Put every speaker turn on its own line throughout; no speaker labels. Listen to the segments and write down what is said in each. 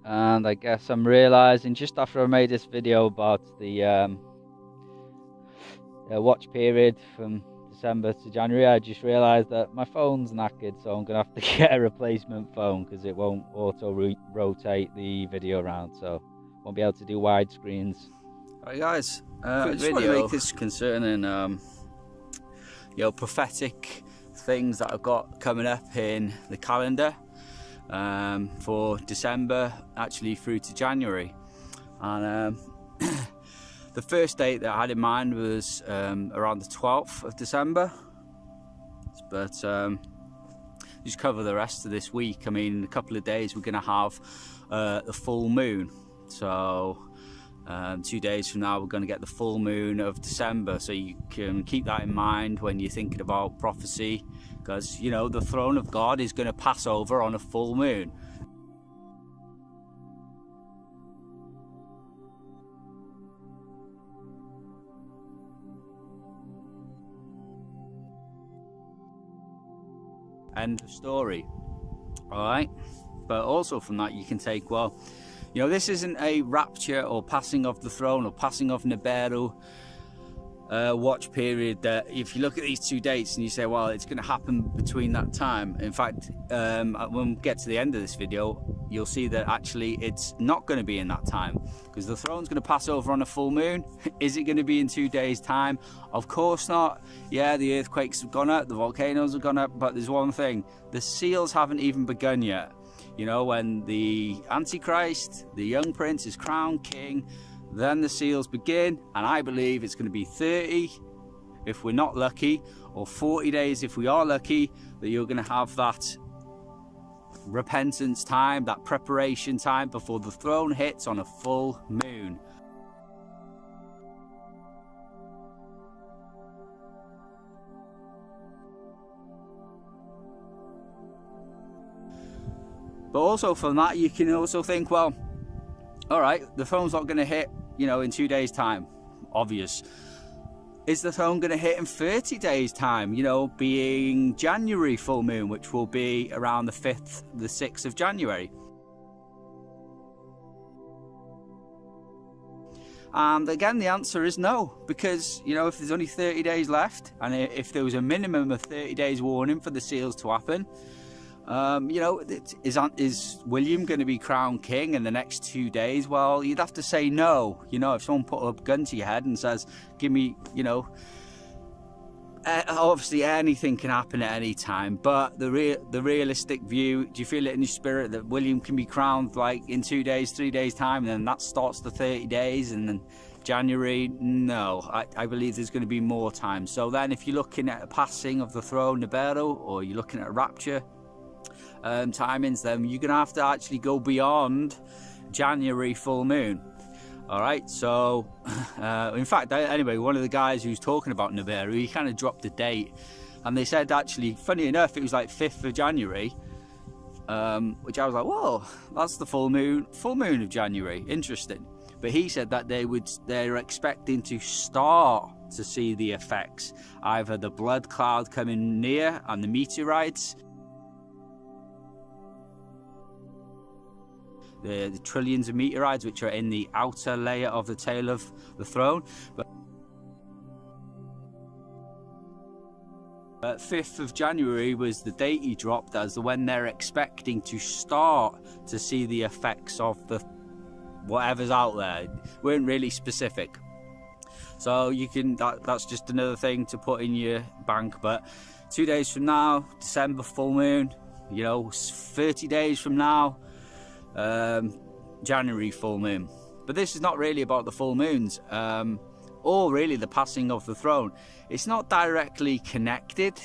and I guess I'm realizing just after I made this video about the watch period from December to January, I just realized that my phone's knackered, so I'm gonna have to get a replacement phone because it won't rotate the video around, so won't be able to do wide screens.
Alright guys, I just want to make this concerning prophetic things that I've got coming up in the calendar for December, actually through to January. And the first date that I had in mind was around the 12th of December, but just cover the rest of this week. I mean, in a couple of days we're going to have the full moon, so 2 days from now we're going to get the full moon of December, so you can keep that in mind when you're thinking about prophecy, because you know the throne of God is going to pass over on a full moon. End of story. Alright, but also from that you can take, well, you know, this isn't a rapture or passing of the throne or passing of Nibiru watch period that if you look at these 2 dates and you say, well, it's going to happen between that time. In fact, when we get to the end of this video, you'll see that actually it's not going to be in that time, because the throne's going to pass over on a full moon. Is it going to be in 2 days time? Of course not. Yeah, the earthquakes have gone up, the volcanoes have gone up, but there's one thing: the seals haven't even begun yet. You know, when the Antichrist, the young prince, is crowned king, then the seals begin, and I believe it's going to be 30 if we're not lucky, or 40 days if we are lucky, that you're going to have that repentance time, that preparation time before the throne hits on a full moon. But also from that you can also think, well, all right, the throne's not going to hit, you know, in 2 days time. Obvious. Is the throne going to hit in 30 days time, you know, being January full moon, which will be around the 5th, the 6th of January? And again, the answer is no, because, you know, if there's only 30 days left, and if there was a minimum of 30 days warning for the seals to happen, you know, is William going to be crowned king in the next 2 days? Well, you'd have to say no. You know, if someone put a gun to your head and says, give me, you know, obviously anything can happen at any time, but the realistic view, do you feel it in your spirit that William can be crowned like in 2 days, 3 days time, and then that starts the 30 days, and then January? No, I believe there's going to be more time. So then if you're looking at a passing of the throne, Nibiru, or you're looking at a rapture timings, then you're gonna have to actually go beyond January full moon. All right, so in fact, anyway, one of the guys who's talking about Nibiru, he kind of dropped the date, and they said actually, funny enough, it was like 5th of January, which I was like, whoa, that's the full moon of January. Interesting. But he said that they're expecting to start to see the effects, either the blood cloud coming near and the meteorites, the trillions of meteorites which are in the outer layer of the tail of the throne. But 5th of January was the date he dropped as when they're expecting to start to see the effects of the whatever's out there. Weren't really specific, so you can that's just another thing to put in your bank. But 2 days from now, December full moon, you know, 30 days from now, January full moon. But this is not really about the full moons, or really the passing of the throne. It's not directly connected,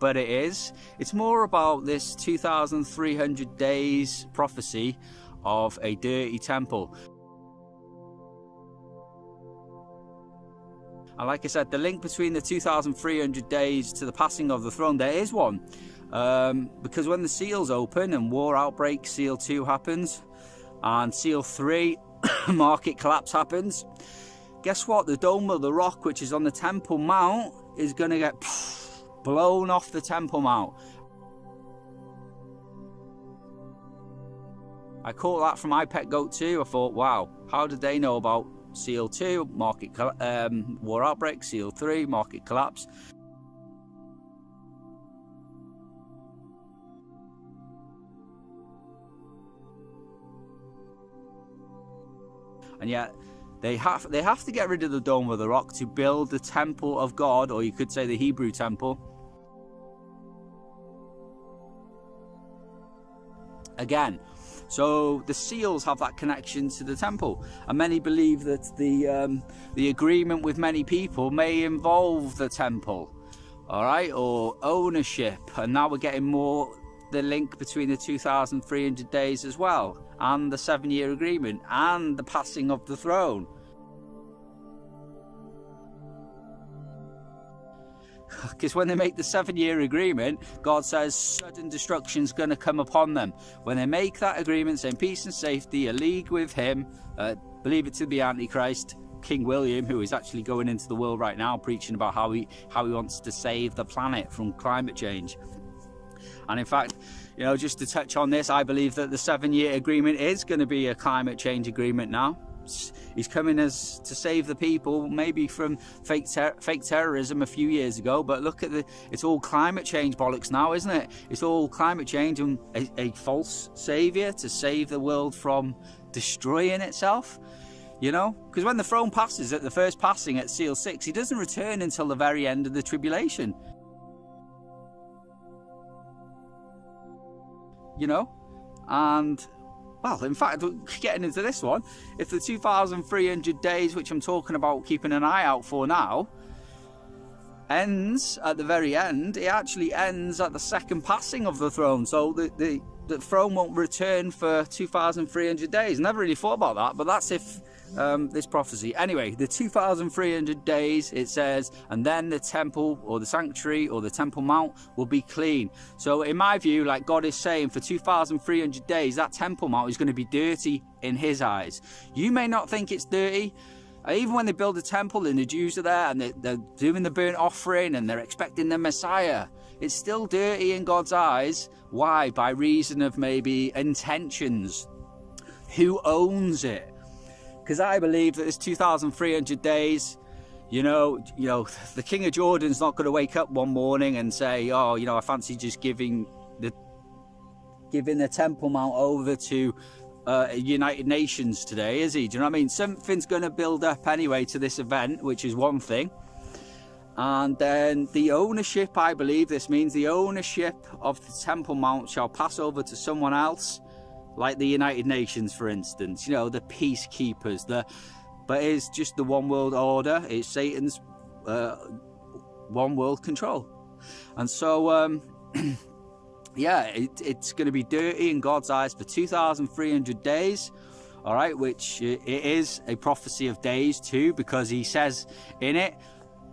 but it is. It's more about this 2,300 days prophecy of a dirty temple. And like I said, the link between the 2,300 days to the passing of the throne, there is one. Because when the seals open and war outbreak, seal 2 happens, and seal 3, market collapse happens, guess what? The Dome of the Rock, which is on the Temple Mount, is going to get blown off the Temple Mount. The Temple Mount is going to get blown off the Temple Mount. And like I said, the link between the 2,300 days to the passing of the throne, there is one. Because when the seals open and war outbreak, seal 2 happens, and seal 3, market collapse happens, guess what? The Dome of the Rock, which is on the Temple Mount, is going to get blown off the Temple Mount. I caught that from my pet goat too. I thought, wow, how did they know about seal 2, war outbreak, seal 3, market collapse? And yet they have to get rid of the Dome of the Rock to build the temple of God, or you could say the Hebrew temple. Again, so the seals have that connection to the temple, and many believe that the agreement with many people may involve the temple, all right, or ownership. And now we're getting more the link between the 2,300 days as well, and the 7-year agreement, and the passing of the throne. Because when they make the 7-year agreement, God says sudden destruction is going to come upon them. When they make that agreement saying peace and safety, a league with him, believe it to be Antichrist, King William, who is actually going into the world right now preaching about how he wants to save the planet from climate change. And in fact, you know, just to touch on this, I believe that the 7-year agreement is going to be a climate change agreement now. He's coming as to save the people, maybe from fake terrorism a few years ago, but look at it's all climate change bollocks now, isn't it? It's all climate change and a false saviour to save the world from destroying itself, you know? Because when the throne passes at the first passing at seal 6, he doesn't return until the very end of the tribulation, you know? And well, in fact, getting into this one, if the 2,300 days, which I'm talking about keeping an eye out for now, ends at the very end, it actually ends at the second passing of the throne. So the throne won't return for 2,300 days. Never really thought about that, but that's if this prophecy. Anyway, the 2,300 days, it says, and then the temple or the sanctuary or the temple mount will be clean. So in my view, like God is saying, for 2,300 days, that temple mount is going to be dirty in his eyes. You may not think it's dirty. Even when they build a temple and the Jews are there and they're doing the burnt offering and they're expecting the Messiah, it's still dirty in God's eyes. Why? By reason of maybe intentions. Who owns it? Because I believe that this 2,300 days, you know, the King of Jordan's not going to wake up one morning and say, oh, you know, I fancy just giving the Temple Mount over to United Nations today, is he? Do you know what I mean? Something's going to build up anyway to this event, which is one thing. And then the ownership, I believe this means the ownership of the Temple Mount shall pass over to someone else, like the United Nations, for instance, you know, the peacekeepers, but it's just the one world order. It's Satan's one world control. And so, yeah, it's going to be dirty in God's eyes for 2,300 days, all right, which it is a prophecy of days too, because he says in it,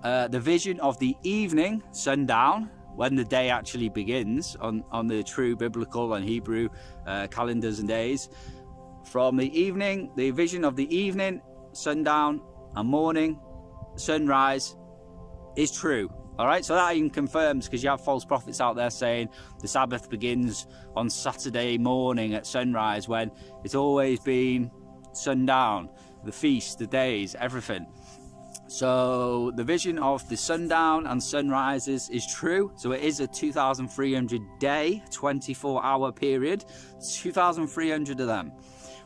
the vision of the evening, sundown, when the day actually begins on the true biblical and Hebrew calendars and days. From the evening, the vision of the evening, sundown, and morning, sunrise is true. All right, so that even confirms, because you have false prophets out there saying the Sabbath begins on Saturday morning at sunrise, when it's always been sundown, the feast, the days, everything. So the vision of the sundown and sunrises is true. So it is a 2,300 day, 24-hour period, 2,300 of them,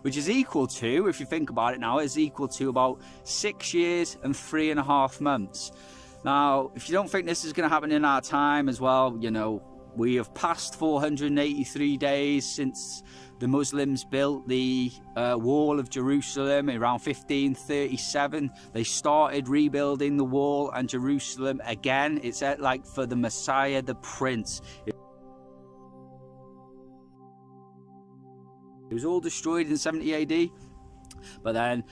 which is equal to, if you think about it now, is equal to about 6 years and 3.5 months. Now, if you don't think this is going to happen in our time as well, you know, we have passed 483 days since the Muslims built the wall of Jerusalem around 1537. They started rebuilding the wall and Jerusalem again. It's like for the Messiah, the Prince. It was all destroyed in 70 AD, but then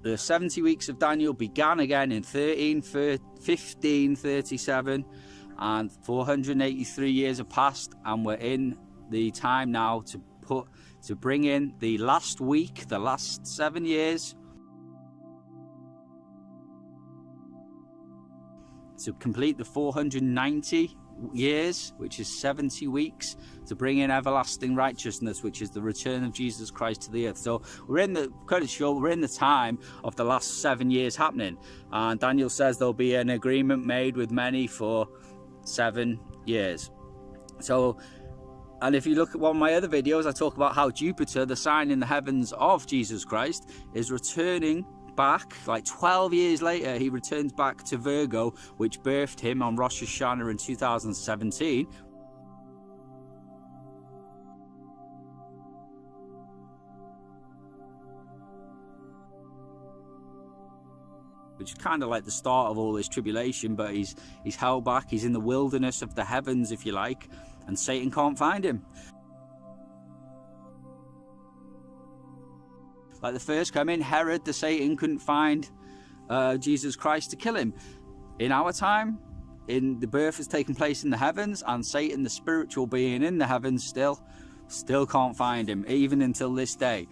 the 70 weeks of Daniel began again in 1537, and 483 years have passed, and we're in the time now to bring in the last week, the last 7 years, to complete the 490 years, which is 70 weeks, to bring in everlasting righteousness, which is the return of Jesus Christ to the earth. So we're in the time of the last 7 years happening, and Daniel says there'll be an agreement made with many for 7 years. So, and if you look at one of my other videos, I talk about how Jupiter, the sign in the heavens of Jesus Christ, is returning back. Like 12 years later, he returns back to Virgo, which birthed him on Rosh Hashanah in 2017. Which is kind of like the start of all this tribulation, but he's held back. He's in the wilderness of the heavens, if you like, and Satan can't find him. Like the first coming, Herod the Satan couldn't find Jesus Christ to kill him. In our time, in the birth has taken place in the heavens, and Satan, the spiritual being in the heavens, still can't find him, even until this day.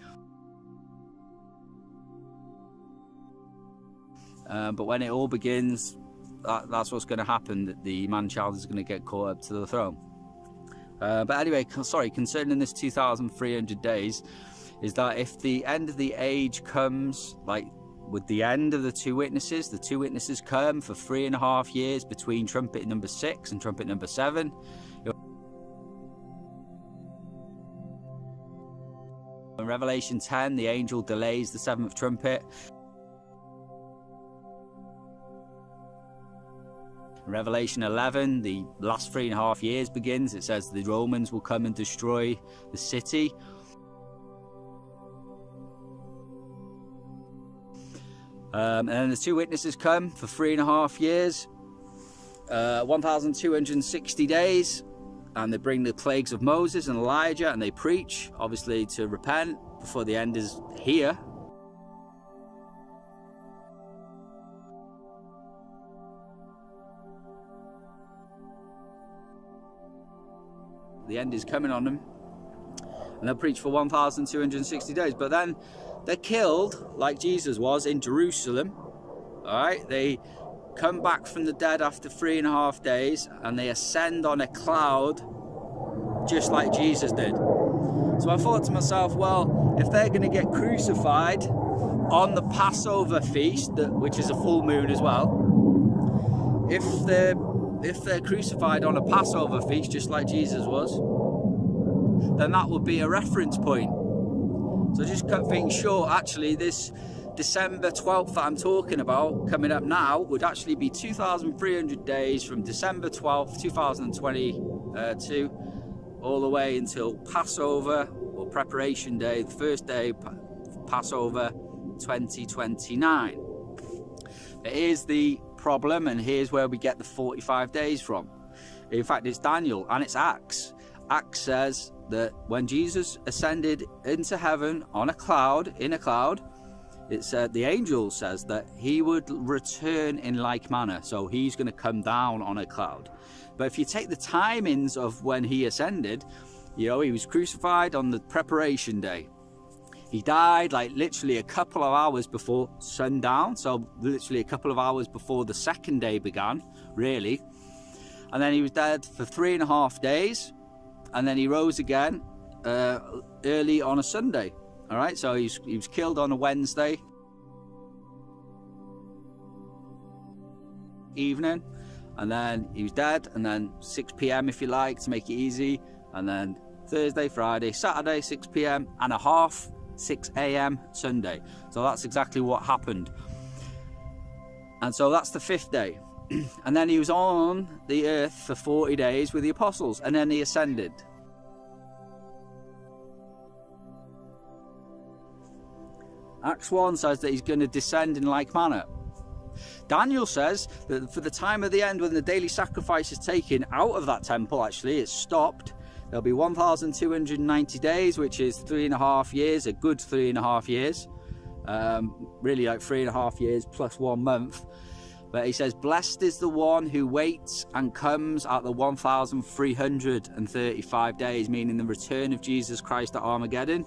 But when it all begins, that's what's going to happen, that the man-child is going to get caught up to the throne. But anyway, concerning this 2,300 days, is that if the end of the age comes, like with the end of the two witnesses come for 3.5 years between trumpet number 6 and trumpet number 7. In Revelation 10, the angel delays the 7th trumpet. In Revelation 11, the last 3.5 years begins. It says the Romans will come and destroy the city. And then the two witnesses come for 3.5 years, 1,260 days, and they bring the plagues of Moses and Elijah, and they preach, obviously, to repent before the end is here. The end is coming on them, and they'll preach for 1,260 days. But then they're killed, like Jesus was, in Jerusalem. All right, they come back from the dead after 3.5 days, and they ascend on a cloud, just like Jesus did. So I thought to myself, well, if they're going to get crucified on the Passover feast, which is a full moon as well, if they're crucified on a Passover feast, just like Jesus was, then that would be a reference point. So just cut things short, actually, this December 12th that I'm talking about, coming up now, would actually be 2,300 days from December 12th, 2022, all the way until Passover, or Preparation Day, the first day, Passover 2029. But here's the problem, and here's where we get the 45 days from. In fact, it's Daniel and it's Acts. Acts says that when Jesus ascended into heaven on a cloud, it said, the angel says that he would return in like manner. So he's going to come down on a cloud. But if you take the timings of when he ascended, he was crucified on the Preparation Day. He died like literally a couple of hours before sundown, so literally a couple of hours before the second day began, really. And then he was dead for 3.5 days, and then he rose again early on a Sunday. All right, so he was killed on a Wednesday evening, and then he was dead, and then 6 p.m. if you like, to make it easy, and then Thursday, Friday, Saturday, 6 p.m. and a half, 6 a.m. Sunday. So that's exactly what happened. And so that's the 5th day. And then he was on the earth for 40 days with the apostles, and then he ascended. Acts 1 says that he's going to descend in like manner. Daniel says that for the time of the end, when the daily sacrifice is taken out of that temple, actually it's stopped, there'll be 1,290 days, which is 3.5 years, a good 3.5 years. Really like 3.5 years plus 1 month. But he says, blessed is the one who waits and comes at the 1,335 days, meaning the return of Jesus Christ at Armageddon.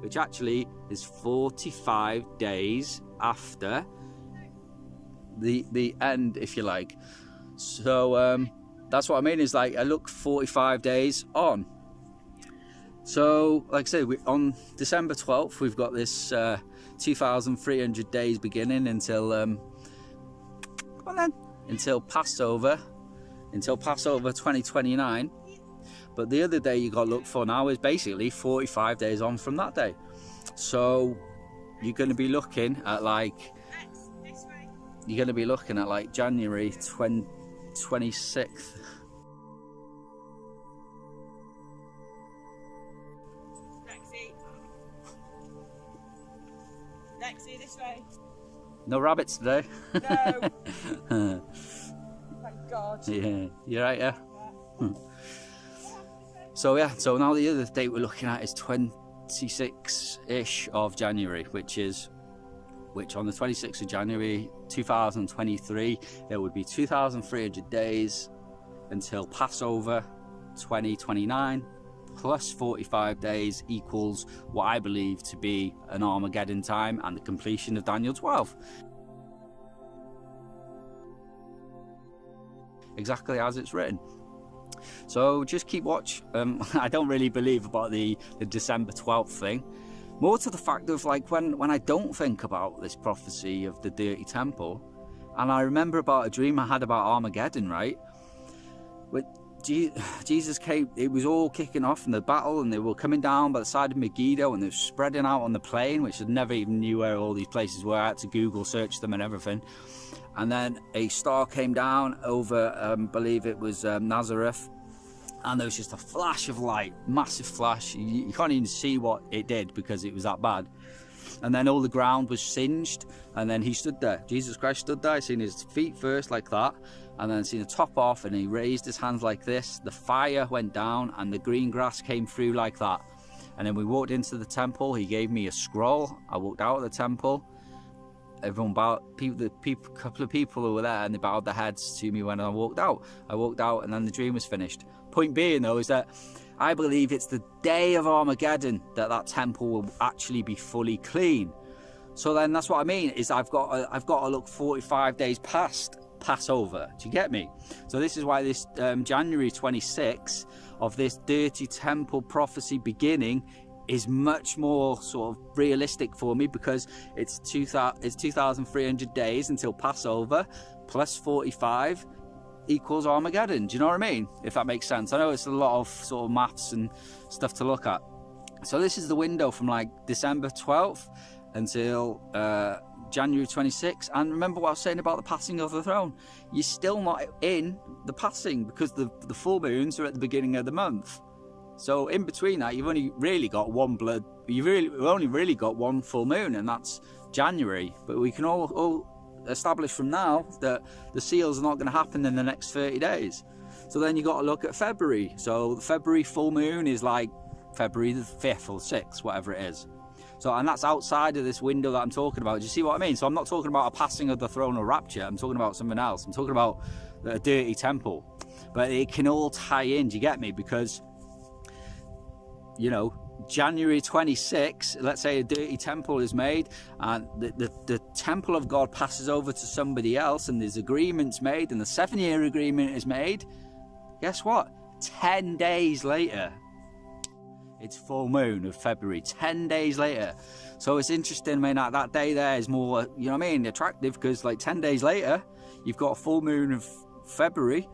which actually is 45 days after the end, if you like. So that's what I mean, is like I look 45 days on. So like I say, on December 12th we've got this 2,300 days beginning until until Passover 2029. But the other day you got to look for now is basically 45 days on from that day. So you're going to be looking at like January 26th.
Lexi, this way.
No rabbits today.
No. Thank God.
Yeah, you're right, yeah. So yeah, so now the other date we're looking at is 26th-ish of January, which on the 26th of January 2023, it would be 2,300 days until Passover 2029, plus 45 days equals what I believe to be an Armageddon time and the completion of Daniel 12. Exactly as it's written. So just keep watch. I don't really believe about the December 12th thing. More to the fact of like when I don't think about this prophecy of the dirty temple, and I remember about a dream I had about Armageddon, right? With Jesus came, it was all kicking off in the battle, and they were coming down by the side of Megiddo, and they were spreading out on the plain, which I never even knew where all these places were. I had to Google search them and everything. And then a star came down over, I believe it was Nazareth, and there was just a flash of light, massive flash. You can't even see what it did because it was that bad. And then all the ground was singed, and then he stood there. Jesus Christ stood there. I seen his feet first like that, and then seen the top off, and he raised his hands like this. The fire went down, and the green grass came through like that. And then we walked into the temple. He gave me a scroll. I walked out of the temple. Everyone bowed, couple of people who were there, and they bowed their heads to me when I walked out. I walked out, and then the dream was finished. Point being, though, is that I believe it's the day of Armageddon that temple will actually be fully clean. So then that's what I mean, is I've got to look 45 days past Passover. Do you get me? So this is why this January 26th of this dirty temple prophecy beginning is much more sort of realistic for me, because it's 2,300 days until Passover plus 45 equals Armageddon. Do you know what I mean? If that makes sense. I know it's a lot of sort of maths and stuff to look at. So this is the window from like December 12th until January 26th. And remember what I was saying about the passing of the throne. You're still not in the passing, because the full moons are at the beginning of the month. So in between that, you've only really got one full moon, and that's January. But we can all establish from now that the seals are not going to happen in the next 30 days. So then you got to look at February. So the February full moon is like February the 5th or 6th, whatever it is. So, and that's outside of this window that I'm talking about. Do you see what I mean? So I'm not talking about a passing of the throne or rapture. I'm talking about something else. I'm talking about a dirty temple. But it can all tie in, do you get me? Because, you know, January 26th, let's say a dirty temple is made, and the temple of God passes over to somebody else, and there's agreements made, and the 7-year agreement is made. Guess what? 10 days later, it's full moon of February. 10 days later. So it's interesting, I mean, that day there is more, you know what I mean, attractive, because like 10 days later, you've got a full moon of February.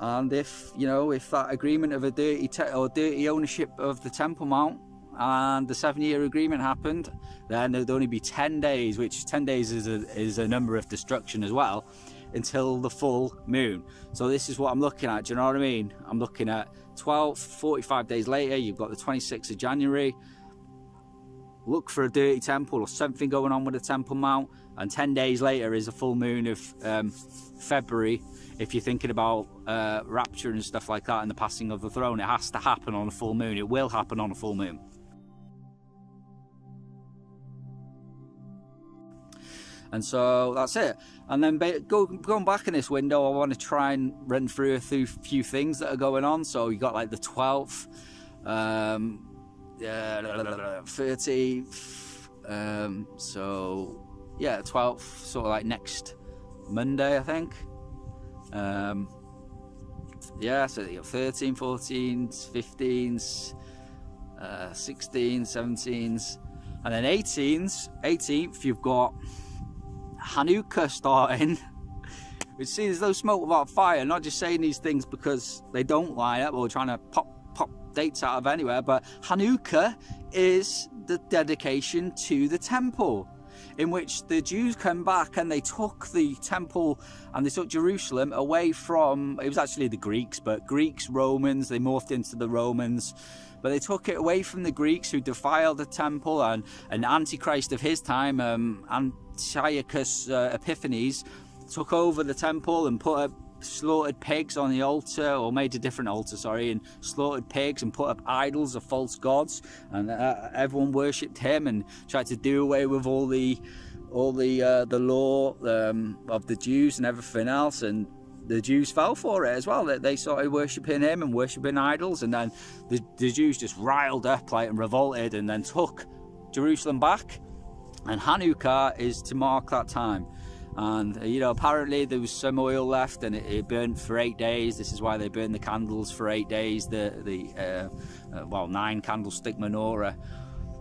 And if that agreement of a dirty ownership of the Temple Mount and the 7-year agreement happened, then there'd only be 10 days, which 10 days is a number of destruction as well, until the full moon. So this is what I'm looking at, do you know what I mean? I'm looking at 45 days later, you've got the 26th of January. Look for a dirty temple or something going on with the Temple Mount, and 10 days later is a full moon of February. If you're thinking about rapture and stuff like that and the passing of the throne, it has to happen on a full moon. It will happen on a full moon. And so that's it. And then going back in this window, I want to try and run through a few things that are going on. So you got like the 12th. 13th. So yeah, 12th, sort of like next Monday, I think. Yeah, so you got 13th, 14th, 15th, 16th, 17th, and then 18th you've got Hanukah starting. We see there's no smoke without fire. I'm not just saying these things because they don't line up or trying to pop dates out of anywhere, but Hanukah is the dedication to the temple, in which the Jews come back and they took the temple and they took Jerusalem away from, it was actually the Greeks, but Greeks, Romans, they morphed into the Romans, but they took it away from the Greeks who defiled the temple, and an Antichrist of his time, Antiochus Epiphanes, took over the temple and put up slaughtered pigs on the altar, or made a different altar, sorry, and slaughtered pigs and put up idols of false gods, and everyone worshipped him and tried to do away with all the law of the Jews and everything else, and the Jews fell for it as well. They started worshipping him and worshipping idols, and then the Jews just riled up like and revolted and then took Jerusalem back, and Hanukkah is to mark that time. And you know, apparently there was some oil left and it burnt for 8 days. This is why they burn the candles for 8 days, well, 9 candlestick menorah.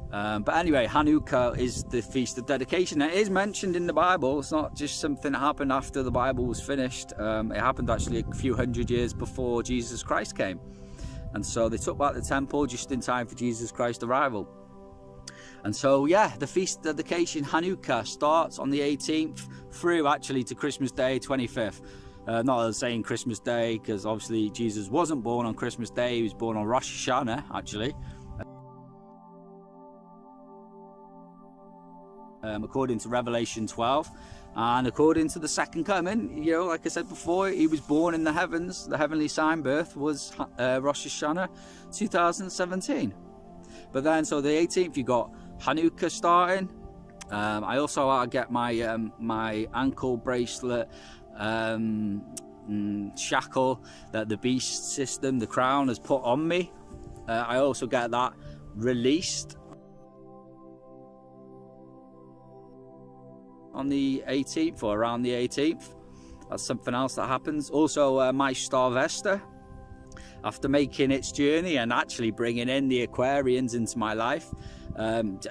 But anyway, Hanukkah is the feast of dedication. It is mentioned in the Bible. It's not just something that happened after the Bible was finished. It happened actually a few hundred years before Jesus Christ came, and so they took back the temple just in time for Jesus Christ's arrival. And so yeah, the feast dedication Hanukkah starts on the 18th through actually to Christmas Day 25th. Not saying Christmas Day because obviously Jesus wasn't born on Christmas Day, he was born on Rosh Hashanah actually. According to Revelation 12, and according to the second coming, you know, like I said before, he was born in the heavens. The heavenly sign birth was Rosh Hashanah 2017. But then, so the 18th, you got Hanukkah starting. I also get my my ankle bracelet shackle that the beast system, the crown, has put on me. I also get that released on the 18th or around the 18th. That's something else that happens. Also, my Star VESTA, after making its journey and actually bringing in the Aquarians into my life,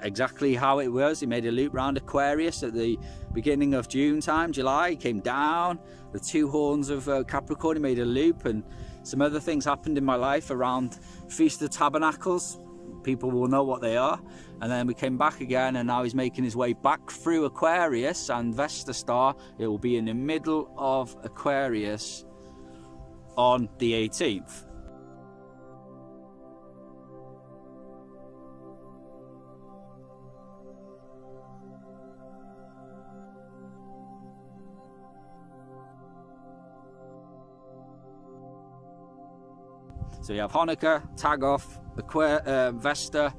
exactly how it was. He made a loop round Aquarius at the beginning of June time, July. He came down, the 2 horns of Capricorn, he made a loop, and some other things happened in my life around Feast of Tabernacles. People will know what they are. And then we came back again, and now he's making his way back through Aquarius and Vesta Star. It will be in the middle of Aquarius on the 18th. So you have Hanukkah, Tag Off, Vesta.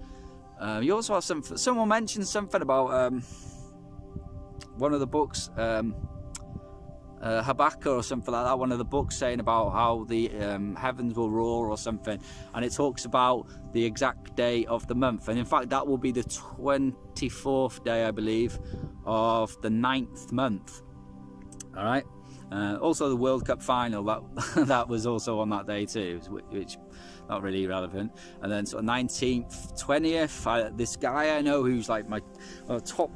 You also have someone mentioned something about one of the books, Habakkuk or something like that, one of the books saying about how the heavens will roar or something, and it talks about the exact day of the month, and in fact that will be the 24th day, I believe, of the 9th month. All right. Also the World Cup final, that was also on that day too, which not really relevant. And then sort of 19th, 20th, this guy I know who's like my top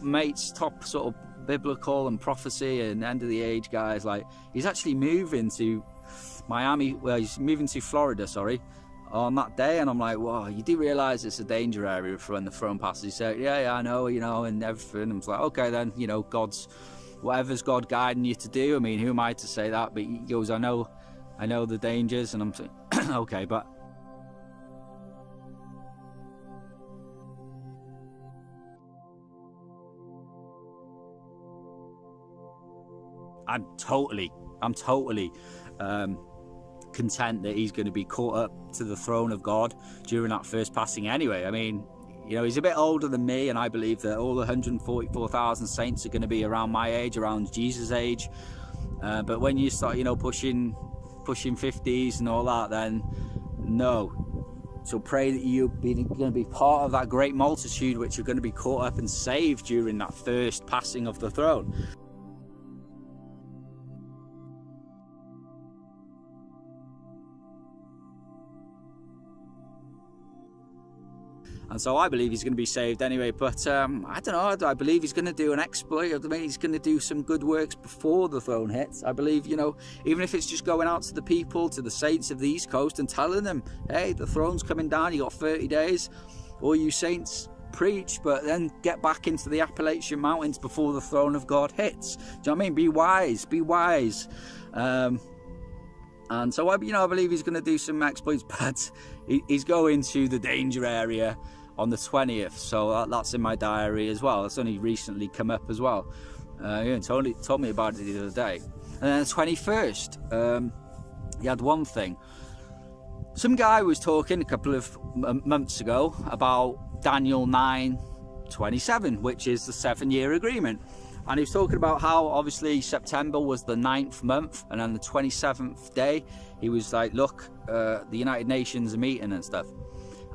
mates, top sort of biblical and prophecy and end of the age guys, like he's actually moving to Miami, well he's moving to Florida, sorry, on that day. And I'm like, whoa, you do realise it's a danger area for when the throne passes? He said, yeah, I know, you know, and everything. I was like, okay then, you know, whatever's God guiding you to do. I mean, who am I to say that? But he goes, I know the dangers. And I'm saying, okay, but I'm totally content that he's going to be caught up to the throne of God during that first passing anyway. I mean, you know, he's a bit older than me, and I believe that all the 144,000 saints are going to be around my age, around Jesus' age. But when you start, you know, pushing 50s and all that, then no, So pray that you're going to be part of that great multitude which are going to be caught up and saved during that first passing of the throne. And so I believe he's going to be saved anyway, but I don't know, I believe he's going to do an exploit. I mean, he's going to do some good works before the throne hits. I believe, you know, even if it's just going out to the people, to the saints of the East Coast and telling them, hey, the throne's coming down, you got 30 days, all you saints preach, but then get back into the Appalachian Mountains before the throne of God hits. Do you know what I mean? Be wise, be wise. And so, I believe he's going to do some exploits, but he's going to the danger area on the 20th, so that's in my diary as well. It's only recently come up as well. Told me about it the other day. And then the 21st, he had one thing. Some guy was talking a couple of months ago about Daniel 9:27, which is the 7-year agreement. And he was talking about how obviously September was the 9th month, and on the 27th day, he was like, look, the United Nations are meeting and stuff.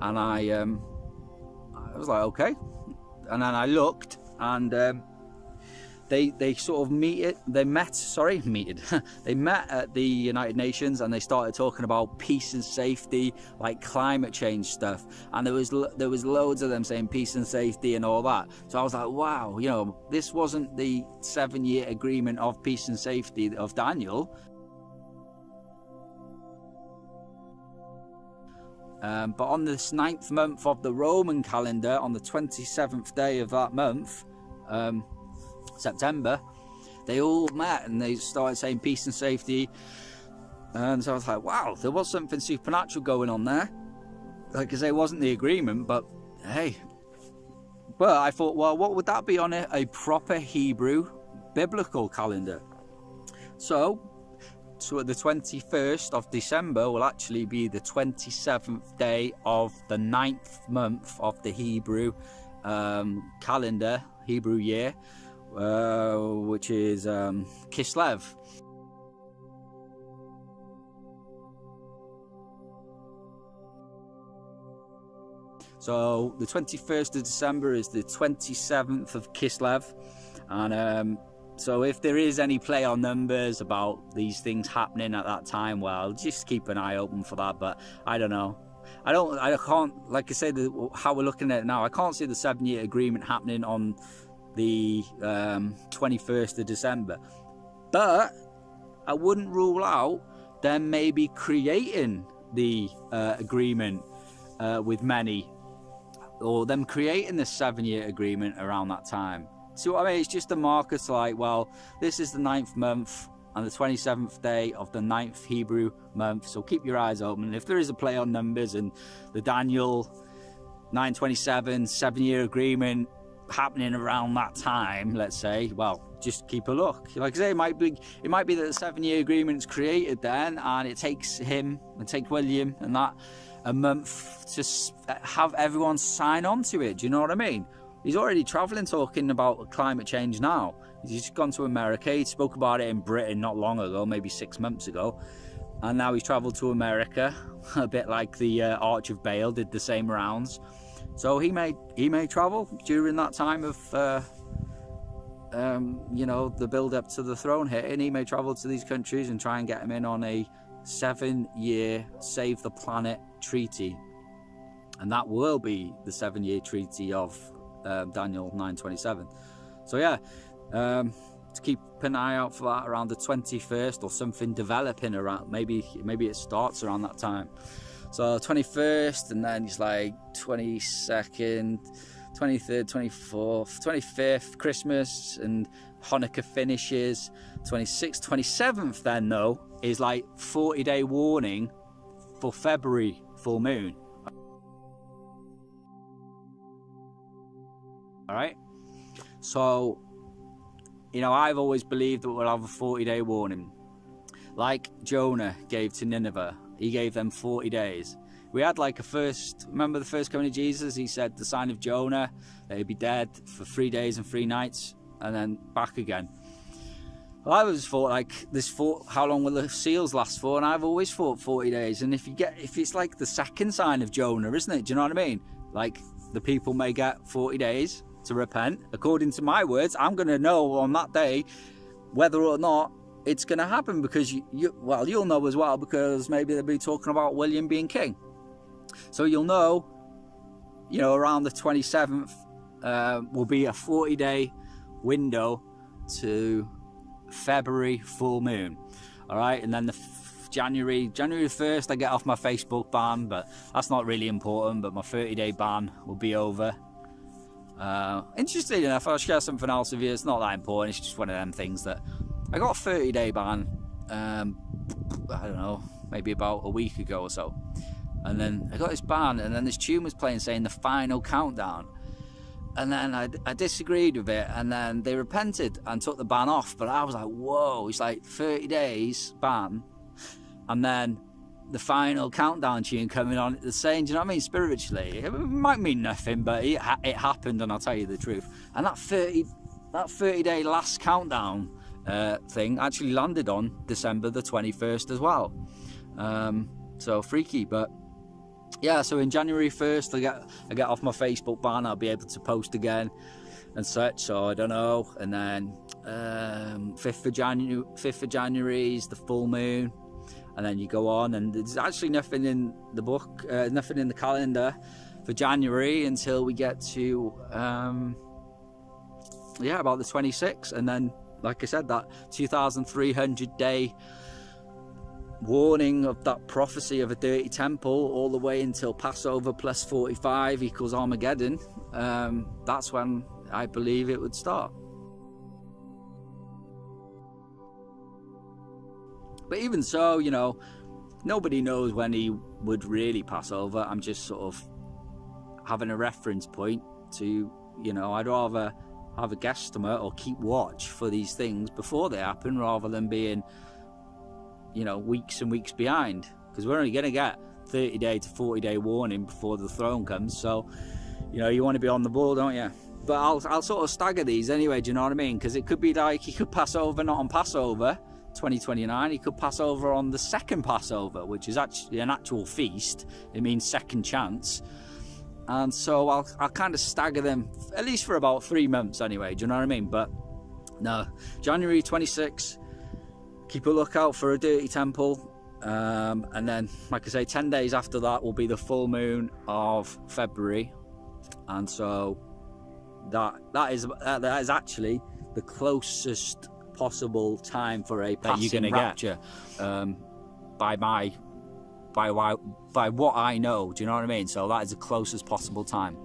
And I was like, okay. And then I looked, and they sort of they met at the United Nations, and they started talking about peace and safety, like climate change stuff. And there was loads of them saying peace and safety and all that. So I was like, wow, you know, this wasn't the 7-year agreement of peace and safety of Daniel. But on this 9th month of the Roman calendar, on the 27th day of that month, September, they all met and they started saying peace and safety. And so I was like, wow, there was something supernatural going on there. Like I say, it wasn't the agreement, but hey. But I thought, well, what would that be on a proper Hebrew biblical calendar? So the 21st of December will actually be the 27th day of the 9th month of the Hebrew calendar, Hebrew year, which is Kislev. So the 21st of December is the 27th of Kislev, and so if there is any play on numbers about these things happening at that time, well, just keep an eye open for that. But I don't know. I can't, like I said, how we're looking at it now, I can't see the 7-year agreement happening on the 21st of December. But I wouldn't rule out them maybe creating the agreement with many, or them creating the 7-year agreement around that time. See what I mean? It's just a marker to like, well, this is the 9th month and the 27th day of the 9th Hebrew month. So keep your eyes open. If there is a play on numbers and the Daniel 9:27 7-year agreement happening around that time, let's say, well, just keep a look. Like I say, it might be that the 7-year agreement's created then, and it takes William and that a month to have everyone sign on to it. Do you know what I mean? He's already travelling, talking about climate change now. He's just gone to America. He spoke about it in Britain not long ago, maybe 6 months ago. And now he's travelled to America, a bit like the Arch of Baal did the same rounds. So he may travel during that time of, the build-up to the throne hitting. He may travel to these countries and try and get him in on a 7-year Save the Planet treaty. And that will be the 7-year treaty of Daniel 9:27. So yeah, to keep an eye out for that around the 21st, or something developing around, maybe it starts around that time. So 21st, and then it's like 22nd, 23rd, 24th, 25th, Christmas, and Hanukkah finishes. 26th, 27th then though is like 40-day warning for February full moon. All right, so I've always believed that we'll have a 40-day warning, like Jonah gave to Nineveh. He gave them 40 days. We had like remember the first coming of Jesus? He said the sign of Jonah, that he'd be dead for 3 days and 3 nights and then back again. I always thought like how long will the seals last for? And I've always thought 40 days. And if it's like the second sign of Jonah, isn't it? Do you know what I mean? Like the people may get 40 days to repent. According to my words, I'm going to know on that day whether or not it's going to happen, because you'll know as well, because maybe they'll be talking about William being king. So you'll know, around the 27th will be a 40-day window to February full moon. All right, and then the January 1st I get off my Facebook ban, but that's not really important. But my 30-day ban will be over. Interesting enough, I'll share something else with you. It's not that important, it's just one of them things that I got a 30-day ban I don't know, maybe about a week ago or so, and then I got this ban, and then this tune was playing saying the final countdown. And then I disagreed with it, and then they repented and took the ban off. But I was like, whoa, it's like 30 days ban, and then the final countdown tune coming on at the same. Do you know what I mean? Spiritually, it might mean nothing, but it happened, and I'll tell you the truth. And that 30-day last countdown thing actually landed on December the 21st as well. So freaky, but. Yeah, so in January 1st, I get off my Facebook ban. I'll be able to post again and such. So I don't know. And then 5th of January is the full moon, and then you go on. And there's actually nothing in the book, nothing in the calendar for January until we get to about the 26th. And then, like I said, that 2,300 day warning of that prophecy of a dirty temple all the way until Passover plus 45 equals Armageddon. That's when I believe it would start. But even so, nobody knows when he would really pass over. I'm just sort of having a reference point to, I'd rather have a guesstimate or keep watch for these things before they happen, rather than being weeks and weeks behind, because we're only going to get 30-day to 40-day warning before the throne comes. So you want to be on the ball, don't you? But I'll sort of stagger these anyway, do you know what I mean? Because it could be like he could pass over not on Passover 2029, he could pass over on the second Passover, which is actually an actual feast. It means second chance. And so I'll kind of stagger them at least for about 3 months anyway, do you know what I mean? But no, January 26th, keep a lookout for a dirty temple, and then, like I say, 10 days after that will be the full moon of February, and so that is actually the closest possible time for a passing rapture, by what I know. Do you know what I mean? So that is the closest possible time.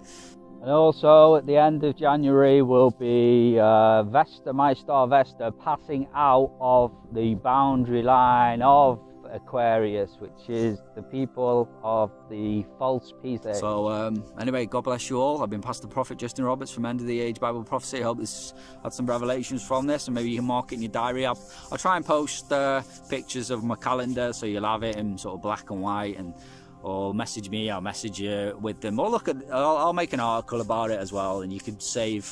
And also at the end of January will be Vesta, my star Vesta, passing out of the boundary line of Aquarius, which is the people of the false peace age.
So anyway, God bless you all. I've been Pastor Prophet Justin Roberts from End of the Age Bible Prophecy. I hope this had some revelations from this, and maybe you can mark it in your diary. I'll try and post pictures of my calendar, so you'll have it in sort of black and white, or message me, I'll message you with them, or I'll make an article about it as well, and you could save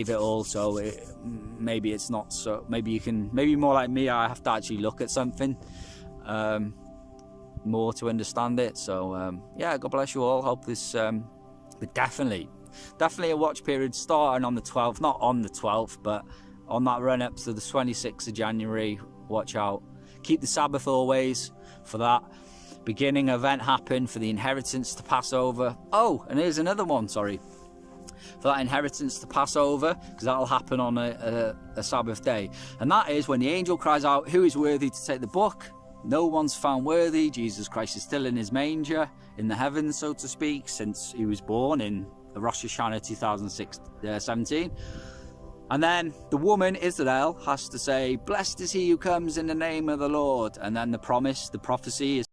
it all, so maybe it's not so, maybe more like me, I have to actually look at something more to understand it. So yeah, God bless you all. Hope this but definitely a watch period starting on the 12th, not on the 12th, but on that run up to the 26th of January. Watch out, keep the Sabbath always for that beginning event happen, for the inheritance to pass over. Oh, and here's another one, for that inheritance to pass over, because that'll happen on a Sabbath day, and that is when the angel cries out, who is worthy to take the book? No one's found worthy. Jesus Christ is still in his manger in the heavens, so to speak, since he was born in Rosh Hashanah 2017. And then the woman, Israel, has to say, blessed is he who comes in the name of the Lord. And then the prophecy is